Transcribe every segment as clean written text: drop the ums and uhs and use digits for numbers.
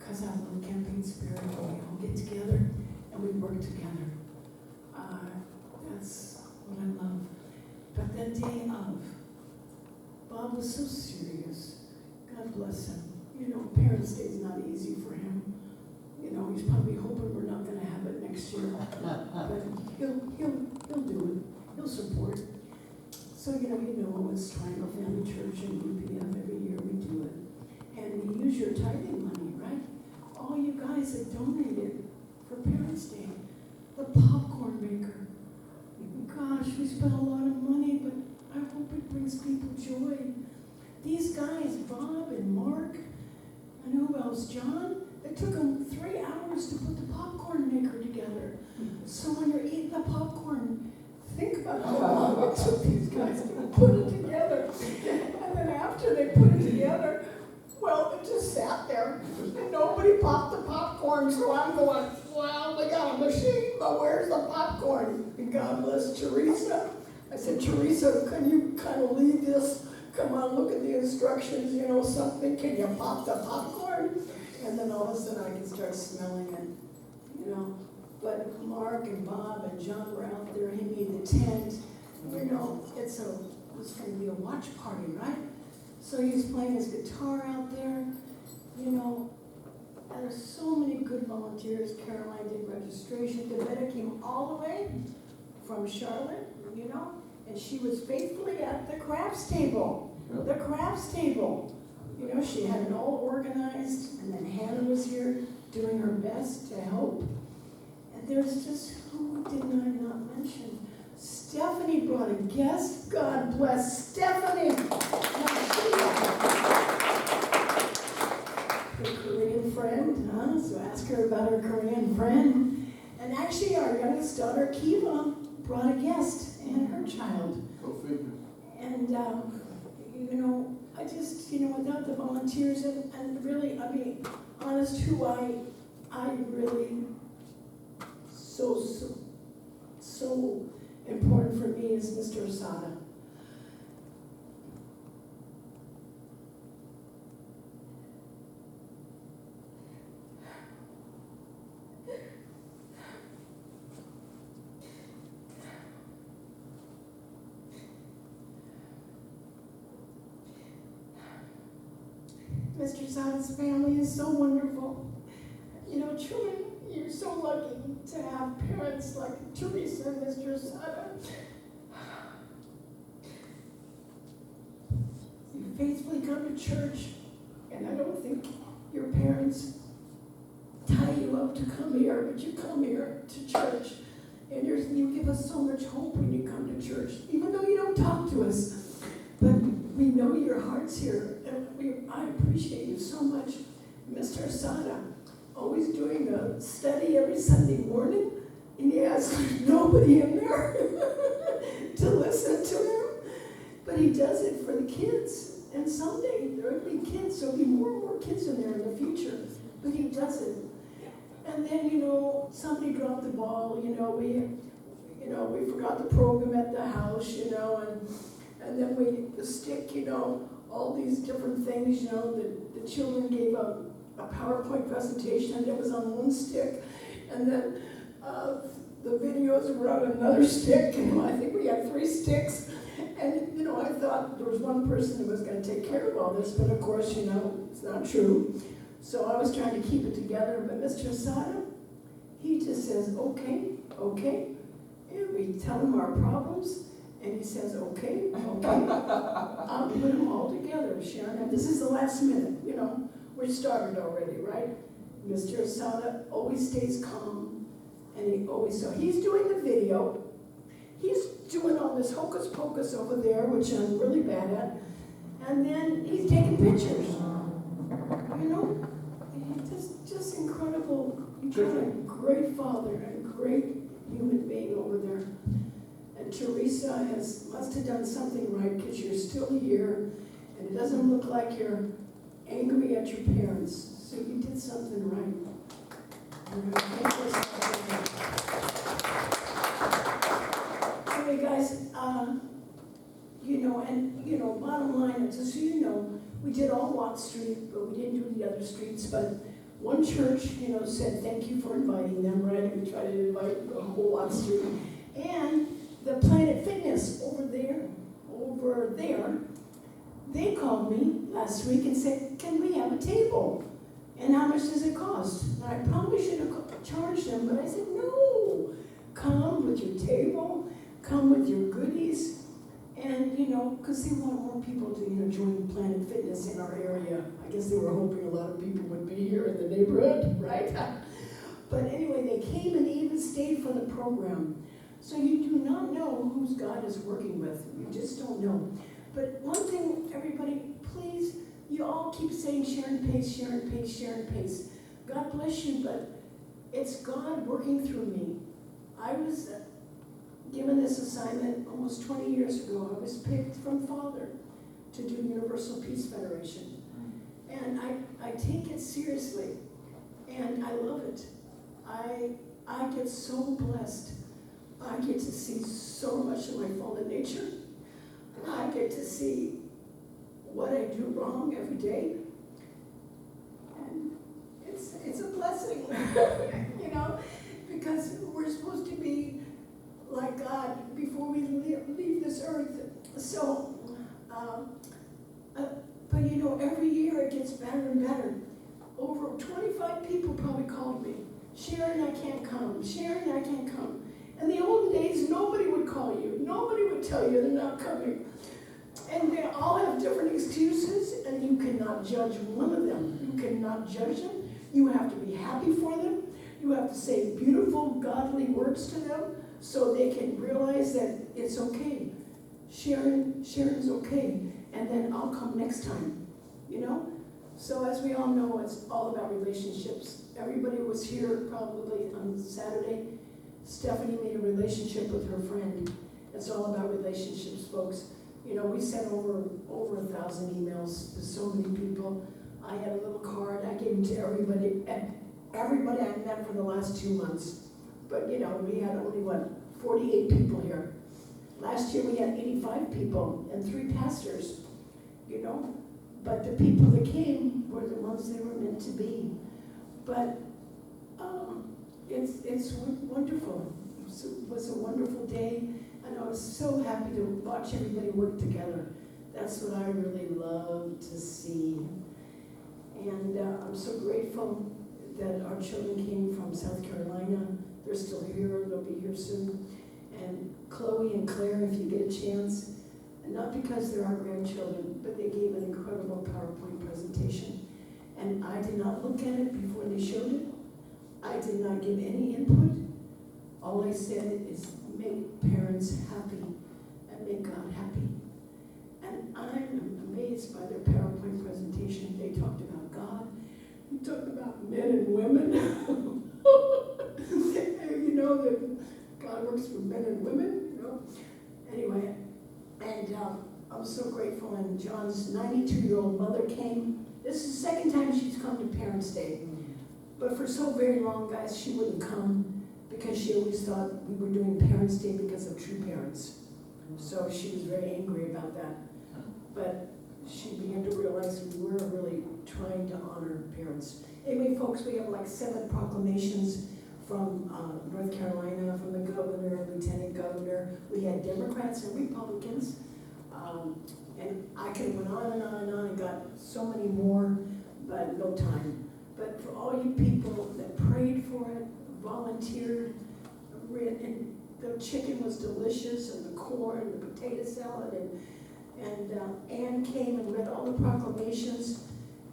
because I love camping spirit, and we all get together and we work together. That's what I love. But that day of, Bob was so serious. God bless him. You know, Parents' Day is not easy for him. You know, he's probably hoping we're not going to have it next year. But he'll do it. He'll support. So, you know, it's Triangle Family Church and UPF. Every year we do it. And we use your tithing money, right? All you guys that donated for Parents' Day. The popcorn maker. Gosh, we spent a lot of money, but I hope it brings people joy. These guys, Bob and Mark, and who else? John, it took them 3 hours to put the popcorn maker together. So when you're eating the popcorn, think about how long it took these guys to put it together. And then after they put it together, well, it just sat there, and nobody popped the popcorn, so I'm going, well, they got a machine, but where's the popcorn? And God bless Teresa. I said, Teresa, can you kind of lead this? Come on, look at the instructions, you know, something. Can you pop the popcorn? And then all of a sudden I can start smelling it, you know. But Mark and Bob and John were out there. He made the tent. You know, it's going to be a watch party, right? So he was playing his guitar out there, you know. And there's so many good volunteers. Caroline did registration. Devetta came all the way from Charlotte, you know, and she was faithfully at the crafts table. Yep. The crafts table. You know, she had it all organized, and then Hannah was here doing her best to help. And there's just, who did I not mention? Stephanie brought a guest. God bless Stephanie. Her Korean friend, huh? So ask her about her Korean friend. And actually, our youngest daughter, Kiva, brought a guest and her child. Go figure. And, you know, I just, you know, without the volunteers and really, I mean, honest, who I really, so important for me is Mr. Asada. Mr. Asada's family is so wonderful. You know, truly, you're so lucky to have parents like Teresa and Mr. Asada. You faithfully come to church, and I don't think your parents tie you up to come here, but you come here to church, and you give us so much hope when you come to church, even though you don't talk to us. But we know your heart's here, and I appreciate you so much. Mr. Asada, always doing a study every Sunday morning, and he has nobody in there to listen to him. But he does it for the kids. And someday there will be kids, there'll be more and more kids in there in the future. But he does it. And then, you know, somebody dropped the ball, we forgot the program at the house, you know, and then the stick, you know, all these different things, you know, the children gave a PowerPoint presentation that was on one stick, and then the videos were on another stick, and I think we had 3 sticks, and, you know, I thought there was one person who was going to take care of all this, but of course, you know, it's not true. So I was trying to keep it together, but Mr. Asada, he just says, okay, and we tell him our problems, and he says, okay, I'll put them all together, Sharon. And this is the last minute, you know, we're started already, right? Mr. Asada always stays calm, and so he's doing the video. He's doing all this hocus pocus over there, which I'm really bad at, and then he's taking pictures, you know? Just incredible. You've got a great father and great human being over there. And Teresa must have done something right, because you're still here, and it doesn't look like you're angry at your parents. So you did something right. Anyway, guys, bottom line, just so you know, we did all Watt Street, but we didn't do the other streets, but one church, said thank you for inviting them, right? And we tried to invite the whole Upstreet. And the Planet Fitness over there, they called me last week and said, can we have a table? And how much does it cost? And I probably should have charged them, but I said, no, come with your table, come with your goodies. And, because they want more people to, join Planet Fitness in our area. I guess they were hoping a lot of people would be here in the neighborhood, right? But anyway, they came and even stayed for the program. So you do not know who God is working with. You just don't know. But one thing, everybody, please, you all keep saying Sharon Pace, Sharon Pace, Sharon Pace. God bless you, but it's God working through me. I was given this assignment almost 20 years ago. I was picked from Father to do Universal Peace Federation. And I take it seriously, and I love it. I get so blessed. I get to see so much of my fallen nature. I get to see what I do wrong every day. And it's a blessing, because we're supposed to be like God before we leave this earth. So, but every year it gets better and better. Over 25 people probably called me. Sharon, I can't come. Sharon, I can't come. In the olden days, nobody would call you. Nobody would tell you they're not coming. And they all have different excuses, and you cannot judge one of them. You cannot judge them. You have to be happy for them. You have to say beautiful, godly words to them so they can realize that it's okay. Sharon's okay, and then I'll come next time, So as we all know, it's all about relationships. Everybody was here probably on Saturday. Stephanie made a relationship with her friend. It's all about relationships, folks. We sent over 1,000 emails to so many people. I had a little card. I gave it to everybody I met for the last 2 months. But, we had only, 48 people here. Last year we had 85 people and 3 pastors, But the people that came were the ones they were meant to be. But it's wonderful. It was a wonderful day, and I was so happy to watch everybody work together. That's what I really love to see. And I'm so grateful that our children came from South Carolina. They're still here. They'll be here soon. And Chloe and Claire, if you get a chance, and not because they're our grandchildren, but they gave an incredible PowerPoint presentation. And I did not look at it before they showed it. I did not give any input. All I said is make parents happy and make God happy. And I'm amazed by their PowerPoint presentation. They talked about God. They talked about men and women. That God works for men and women, Anyway, and I'm so grateful. And John's 92-year-old mother came. This is the second time she's come to Parents' Day. But for so very long, guys, she wouldn't come because she always thought we were doing Parents' Day because of true parents. So she was very angry about that. But she began to realize we were really trying to honor parents. Anyway, folks, we have 7 proclamations from North Carolina, from the governor, lieutenant governor. We had Democrats and Republicans. And I could have went on and on and on and got so many more, but no time. But for all you people that prayed for it, volunteered, and the chicken was delicious, and the corn, and the potato salad, and Ann came and read all the proclamations.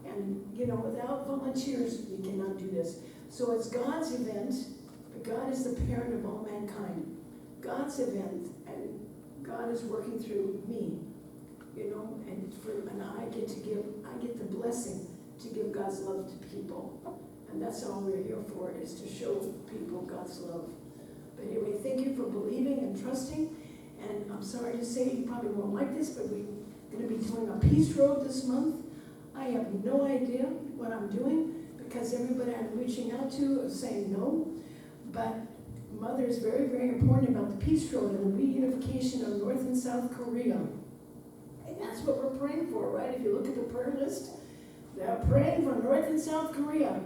And, without volunteers, we cannot do this. So it's God's event, but God is the parent of all mankind. God's event, and God is working through me, and I get the blessing to give God's love to people. And that's all we're here for, is to show people God's love. But anyway, thank you for believing and trusting. And I'm sorry to say, you probably won't like this, but we're going to be doing a peace road this month. I have no idea what I'm doing, because everybody I'm reaching out to is saying no. But Mother is very, very important about the peace road and the reunification of North and South Korea. And that's what we're praying for, right? If you look at the prayer list, they're praying for North and South Korea.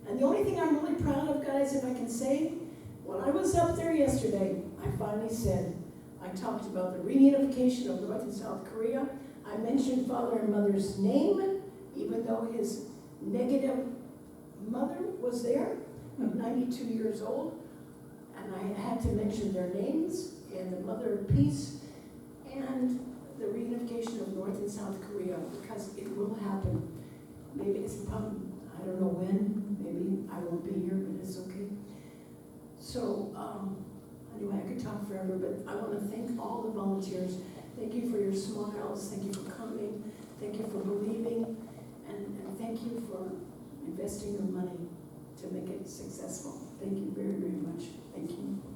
And the only thing I'm really proud of, guys, if I can say, when I was up there yesterday, I finally said, I talked about the reunification of North and South Korea. I mentioned father and mother's name, even though his negative mother was there, 92 years old. And I had to mention their names, and the mother of peace, and the reunification of North and South Korea, because it will happen. Maybe it's probably, I don't know when, maybe I won't be here, but it's okay. So, anyway, I could talk forever, but I want to thank all the volunteers. Thank you for your smiles, thank you for coming, thank you for believing, and thank you for investing your money to make it successful. Thank you very, very much. Thank you.